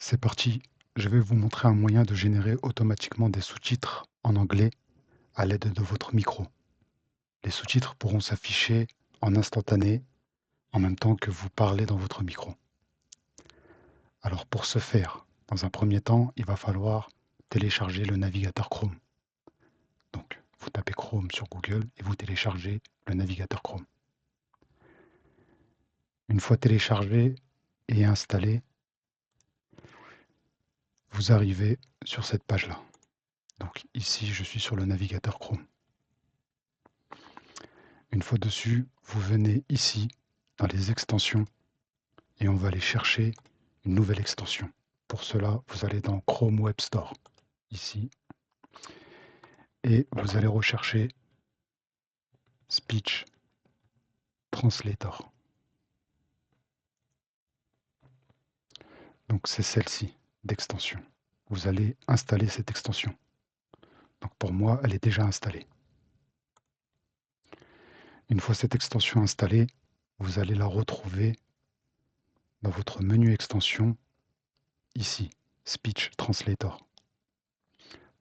C'est parti, je vais vous montrer un moyen de générer automatiquement des sous-titres en anglais à l'aide de votre micro. Les sous-titres pourront s'afficher en instantané en même temps que vous parlez dans votre micro. Alors pour ce faire, dans un premier temps, il va falloir télécharger le navigateur Chrome. Donc vous tapez Chrome sur Google et vous téléchargez le navigateur Chrome. Une fois téléchargé et installé, vous arrivez sur cette page-là. Donc ici, je suis sur le navigateur Chrome. Une fois dessus, vous venez ici, dans les extensions, et on va aller chercher une nouvelle extension. Pour cela, vous allez dans Chrome Web Store, ici, et vous allez rechercher Speech Translator. Donc c'est celle-ci d'extension. Vous allez installer cette extension. Donc pour moi, elle est déjà installée. Une fois cette extension installée, vous allez la retrouver dans votre menu extension, ici, Speech Translator.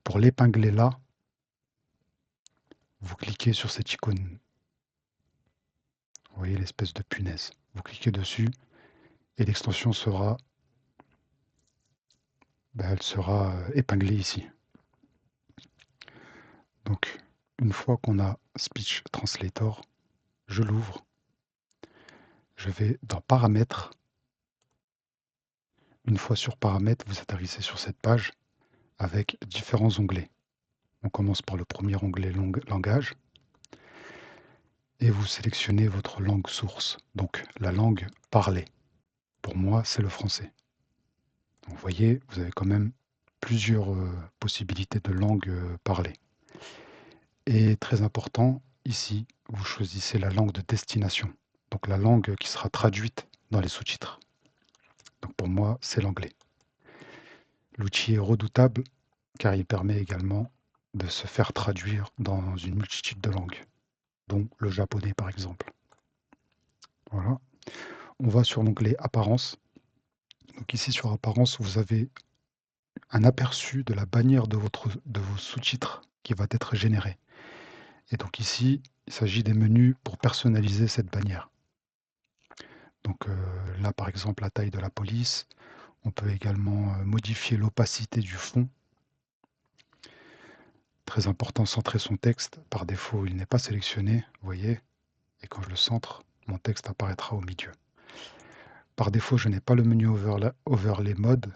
Pour l'épingler là, vous cliquez sur cette icône. Vous voyez l'espèce de punaise. Vous cliquez dessus et l'extension sera, elle sera épinglée ici. Donc, une fois qu'on a Speech Translator, je l'ouvre. Je vais dans Paramètres. Une fois sur Paramètres, vous atterrissez sur cette page avec différents onglets. On commence par le premier onglet Langage. Et vous sélectionnez votre langue source, donc la langue parlée. Pour moi, c'est le français. Donc, vous voyez, vous avez quand même plusieurs possibilités de langue parlée. Et très important, ici, vous choisissez la langue de destination, donc la langue qui sera traduite dans les sous-titres. Donc pour moi, c'est l'anglais. L'outil est redoutable car il permet également de se faire traduire dans une multitude de langues, dont le japonais par exemple. Voilà. On va sur l'onglet Apparence. Donc ici sur Apparence, vous avez un aperçu de la bannière de vos sous-titres qui va être générée. Et donc ici, il s'agit des menus pour personnaliser cette bannière. Donc là, par exemple, la taille de la police. On peut également modifier l'opacité du fond. Très important, centrer son texte. Par défaut, il n'est pas sélectionné, vous voyez. Et quand je le centre, mon texte apparaîtra au milieu. Par défaut, je n'ai pas le menu Overlay Mode,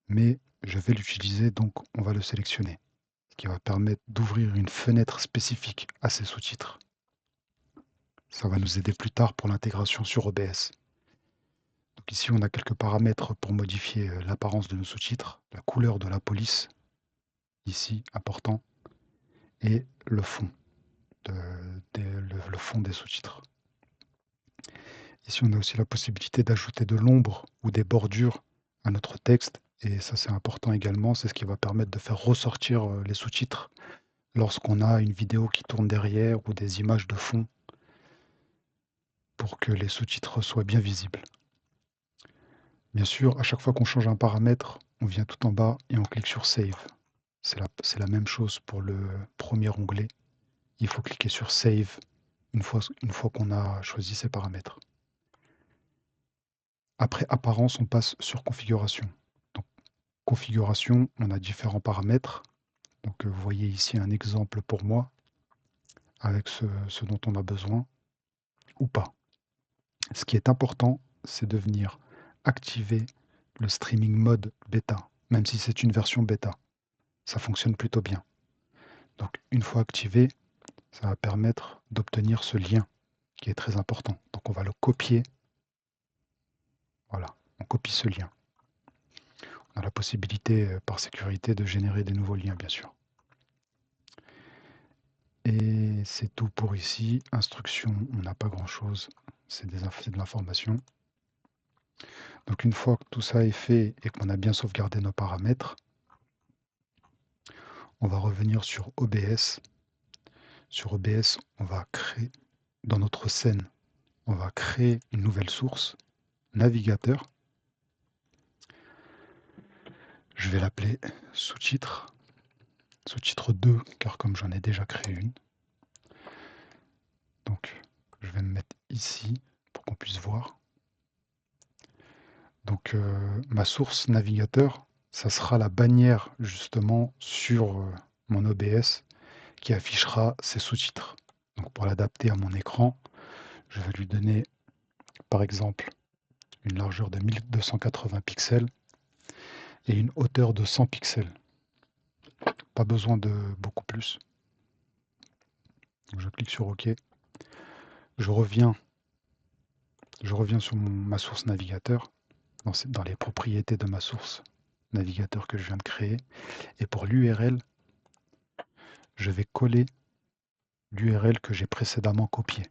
mais je vais l'utiliser, donc on va le sélectionner. Ce qui va permettre d'ouvrir une fenêtre spécifique à ces sous-titres. Ça va nous aider plus tard pour l'intégration sur OBS. Donc ici, on a quelques paramètres pour modifier l'apparence de nos sous-titres, la couleur de la police, ici, important, et le fond, le fond des sous-titres. Ici, on a aussi la possibilité d'ajouter de l'ombre ou des bordures à notre texte, et ça c'est important également, c'est ce qui va permettre de faire ressortir les sous-titres lorsqu'on a une vidéo qui tourne derrière ou des images de fond pour que les sous-titres soient bien visibles. Bien sûr, à chaque fois qu'on change un paramètre, on vient tout en bas et on clique sur Save. C'est la même chose pour le premier onglet. Il faut cliquer sur Save une fois qu'on a choisi ces paramètres. Après Apparence, on passe sur Configuration. Donc, Configuration, on a différents paramètres. Donc, vous voyez ici un exemple pour moi avec ce dont on a besoin ou pas. Ce qui est important, c'est de venir activer le streaming mode bêta, même si c'est une version bêta. Ça fonctionne plutôt bien. Donc une fois activé, ça va permettre d'obtenir ce lien qui est très important. Donc on va le copier. Voilà, on copie ce lien. On a la possibilité par sécurité de générer des nouveaux liens, bien sûr. Et c'est tout pour ici. Instruction, on n'a pas grand-chose. C'est de l'information. Donc une fois que tout ça est fait et qu'on a bien sauvegardé nos paramètres, on va revenir sur OBS. Sur OBS, on va créer, dans notre scène, on va créer une nouvelle source, navigateur. Je vais l'appeler sous-titre, sous-titre 2, car comme j'en ai déjà créé une. Donc, je vais me mettre ici pour qu'on puisse voir. Donc, ma source navigateur, ça sera la bannière justement sur mon OBS qui affichera ces sous-titres. Donc, pour l'adapter à mon écran, je vais lui donner par exemple une largeur de 1280 pixels et une hauteur de 100 pixels. Pas besoin de beaucoup plus. Donc, je clique sur OK. Je reviens sur ma source navigateur, dans les propriétés de ma source navigateur que je viens de créer. Et pour l'URL, je vais coller l'URL que j'ai précédemment copié.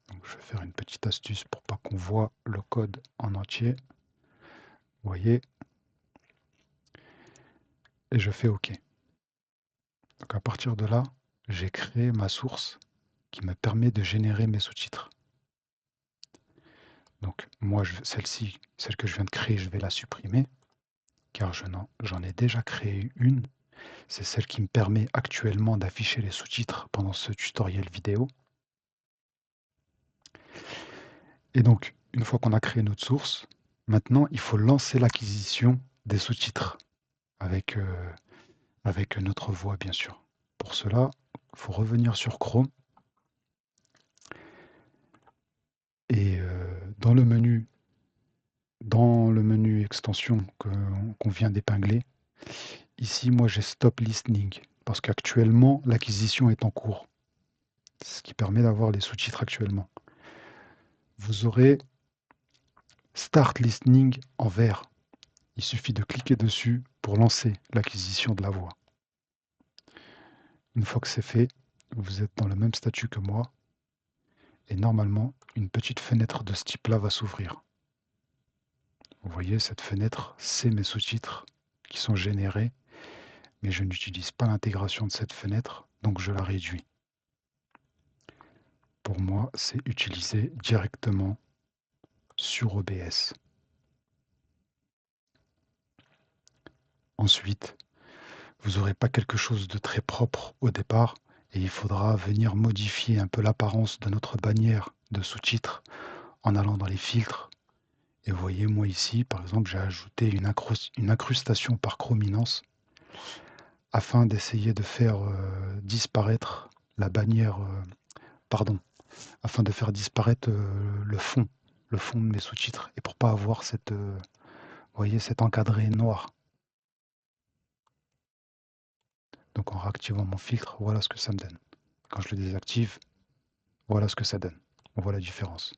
Donc, je vais faire une petite astuce pour pas qu'on voit le code en entier. Vous voyez. Et je fais OK. Donc à partir de là, j'ai créé ma source qui me permet de générer mes sous-titres. Donc moi, celle-ci, celle que je viens de créer, je vais la supprimer, car j'en ai déjà créé une. C'est celle qui me permet actuellement d'afficher les sous-titres pendant ce tutoriel vidéo. Et donc, une fois qu'on a créé notre source, maintenant, il faut lancer l'acquisition des sous-titres avec, avec notre voix, bien sûr. Pour cela, il faut revenir sur Chrome et dans le menu extension qu'on vient d'épingler, ici, moi, j'ai Stop Listening parce qu'actuellement, l'acquisition est en cours. Ce qui permet d'avoir les sous-titres actuellement. Vous aurez Start Listening en vert. Il suffit de cliquer dessus pour lancer l'acquisition de la voix. Une fois que c'est fait, vous êtes dans le même statut que moi et normalement, une petite fenêtre de ce type-là va s'ouvrir. Vous voyez, cette fenêtre, c'est mes sous-titres qui sont générés, mais je n'utilise pas l'intégration de cette fenêtre, donc je la réduis. Pour moi, c'est utilisé directement sur OBS. Ensuite, vous n'aurez pas quelque chose de très propre au départ et il faudra venir modifier un peu l'apparence de notre bannière de sous-titres en allant dans les filtres. Et vous voyez, moi ici, par exemple, j'ai ajouté une incrustation par chrominance afin d'essayer de faire disparaître la bannière, pardon, afin de faire disparaître le fond de mes sous-titres et pour pas avoir cette, vous voyez, cet encadré noir. Donc en réactivant mon filtre, voilà ce que ça me donne. Quand je le désactive, voilà ce que ça donne. On voit la différence.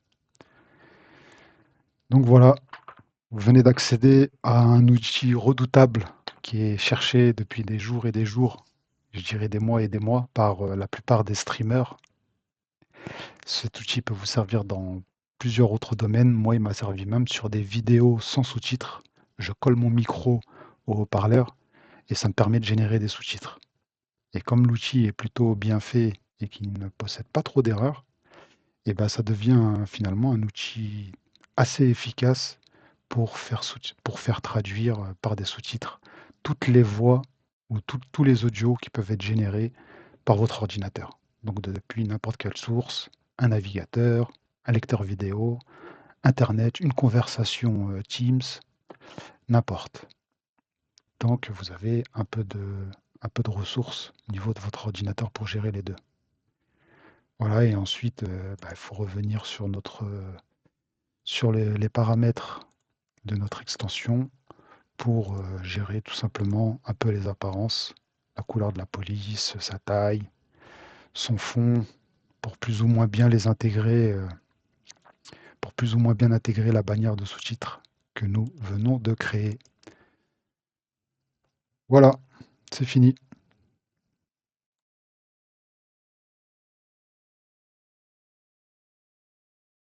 Donc voilà, vous venez d'accéder à un outil redoutable qui est cherché depuis des jours et des jours, je dirais des mois et des mois, par la plupart des streamers. Cet outil peut vous servir dans plusieurs autres domaines. Moi, il m'a servi même sur des vidéos sans sous-titres. Je colle mon micro au haut-parleur et ça me permet de générer des sous-titres. Et comme l'outil est plutôt bien fait et qu'il ne possède pas trop d'erreurs, et ben ça devient finalement un outil assez efficace pour faire traduire par des sous-titres toutes les voix ou tous les audios qui peuvent être générés par votre ordinateur. Donc depuis n'importe quelle source, un navigateur, un lecteur vidéo, Internet, une conversation Teams, n'importe. Donc vous avez un peu de ressources au niveau de votre ordinateur pour gérer les deux. Voilà, et ensuite, il faut revenir sur les paramètres de notre extension pour gérer tout simplement un peu les apparences, la couleur de la police, sa taille, son fond, pour plus ou moins bien les intégrer, pour plus ou moins bien intégrer la bannière de sous-titres que nous venons de créer. Voilà, c'est fini.